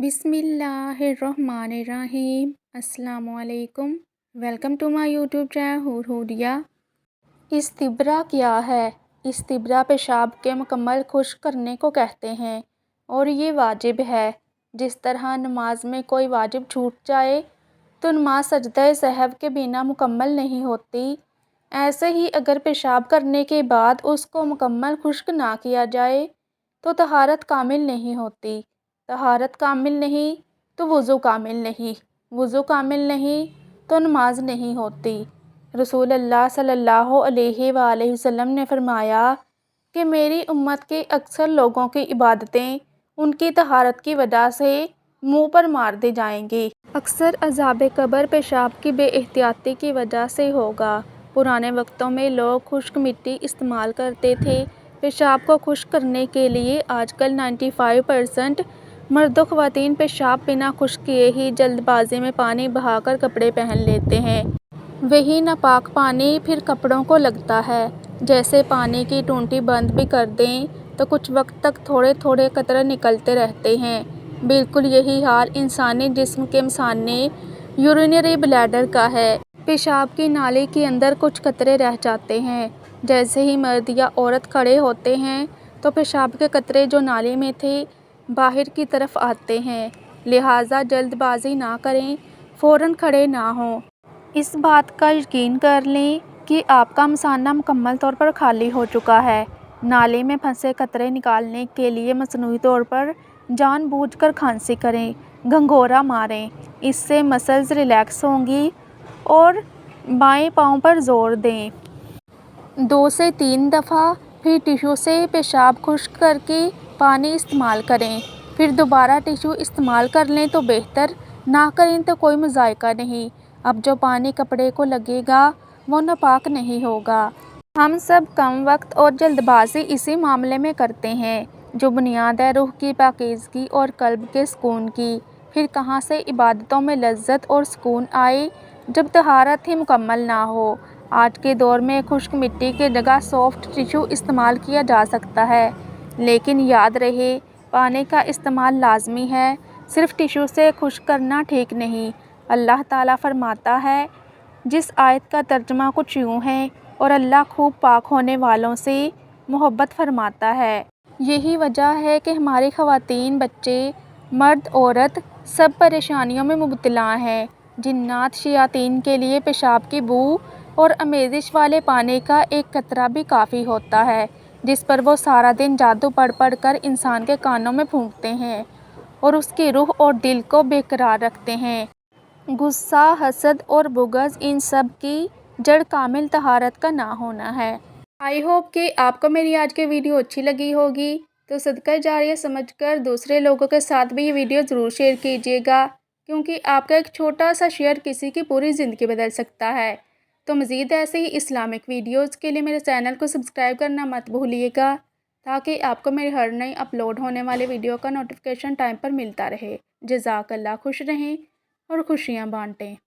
बिस्मिल्लाहिर्रहमानिर्रहीम। अस्सलामुअलैकुम। Welcome to my YouTube channel हुरहुरिया। इस्तिब्रा क्या है? इस्तिब्रा पेशाब के मुकम्मल खुश्क करने को कहते हैं और ये वाजिब है। जिस तरह नमाज में कोई वाजिब छूट जाए तो नमाज सजदा सहव के बिना मुकम्मल नहीं होती, ऐसे ही अगर पेशाब करने के बाद उसको मुकम्मल खुश्क ना किया जाए तो तहारत कामिल नहीं होती। तहारत कामिल नहीं तो वज़ू कामिल नहीं, वज़ू कामिल नहीं तो नमाज नहीं होती। रसूल अल्लाह सल्लल्लाहु अलैहि वसल्लम ने फरमाया कि मेरी उम्मत के अक्सर लोगों की इबादतें उनकी तहारत की वजह से मुंह पर मार दी जाएंगी। अक्सर अज़ाब कब्र पेशाब की बेएहतियाती की वजह से होगा। पुराने वक्तों में लोग खुश्क मिट्टी इस्तेमाल करते थे पेशाब को खुश्क करने के लिए। आजकल 95% मर्द ख़वातीन पेशाब बिना खुश्क किए ही जल्दबाजी में पानी बहाकर कपड़े पहन लेते हैं। वही नापाक पानी फिर कपड़ों को लगता है। जैसे पानी की टूटी बंद भी कर दें तो कुछ वक्त तक थोड़े थोड़े कतरे निकलते रहते हैं। बिल्कुल यही हाल इंसानी जिस्म के मसाने यूरिनरी ब्लैडर का है। पेशाब की नाली के अंदर कुछ कतरे रह जाते हैं। जैसे ही मर्द या औरत खड़े होते हैं तो पेशाब के कतरे जो नाली में थे बाहर की तरफ आते हैं। लिहाजा जल्दबाजी ना करें, फ़ौरन खड़े ना हों। इस बात का यकीन कर लें कि आपका मसाना मुकम्मल तौर पर खाली हो चुका है। नाली में फंसे कतरे निकालने के लिए मसनूई तौर पर जानबूझकर खांसी करें, घंघोरा मारें। इससे मसल्स रिलैक्स होंगी और बाएं पाँव पर जोर दें 2 से 3 दफ़ा। फिर टिश्यू से पेशाब खुश्क करके पानी इस्तेमाल करें। फिर दोबारा टिश्यू इस्तेमाल कर लें तो बेहतर, ना करें तो कोई मज़ायका नहीं। अब जो पानी कपड़े को लगेगा वो नापाक नहीं होगा। हम सब कम वक्त और जल्दबाजी इसी मामले में करते हैं जो बुनियाद है रूह की पाकीज़गी और कल्ब के सुकून की। फिर कहाँ से इबादतों में लज्जत और सुकून आए जब तहारत ही मुकम्मल ना हो। आज के दौर में खुश्क मिट्टी की जगह सॉफ्ट टिश्यू इस्तेमाल किया जा सकता है, लेकिन याद रहे पानी का इस्तेमाल लाजमी है, सिर्फ टिश्यू से खुश्क करना ठीक नहीं। अल्लाह ताला फरमाता है, जिस आयत का तर्जुमा कुछ यूँ है, और अल्लाह खूब पाक होने वालों से मोहब्बत फरमाता है। यही वजह है कि हमारी ख़वातीन, बच्चे, मर्द, औरत सब परेशानियों में मुब्तला हैं। जिन्नात शयातीन के लिए पेशाब की बू और आमेज़िश वाले पानी का एक कतरा भी काफ़ी होता है, जिस पर वो सारा दिन जादू पढ़ पढ़ कर इंसान के कानों में फूंकते हैं और उसकी रूह और दिल को बेकरार रखते हैं। गुस्सा, हसद और बुग़्ज़, इन सब की जड़ कामिल तहारत का ना होना है। आई होप कि आपको मेरी आज की वीडियो अच्छी लगी होगी, तो सदका जारिया समझकर दूसरे लोगों के साथ भी ये वीडियो ज़रूर शेयर कीजिएगा, क्योंकि आपका एक छोटा सा शेयर किसी की पूरी ज़िंदगी बदल सकता है। तो मज़ीद ऐसे ही इस्लामिक वीडियोज़ के लिए मेरे चैनल को सब्सक्राइब करना मत भूलिएगा, ताकि आपको मेरी हर नई अपलोड होने वाले वीडियो का नोटिफिकेशन टाइम पर मिलता रहे। जज़ाकल्लाह। खुश रहें और खुशियाँ बांटें।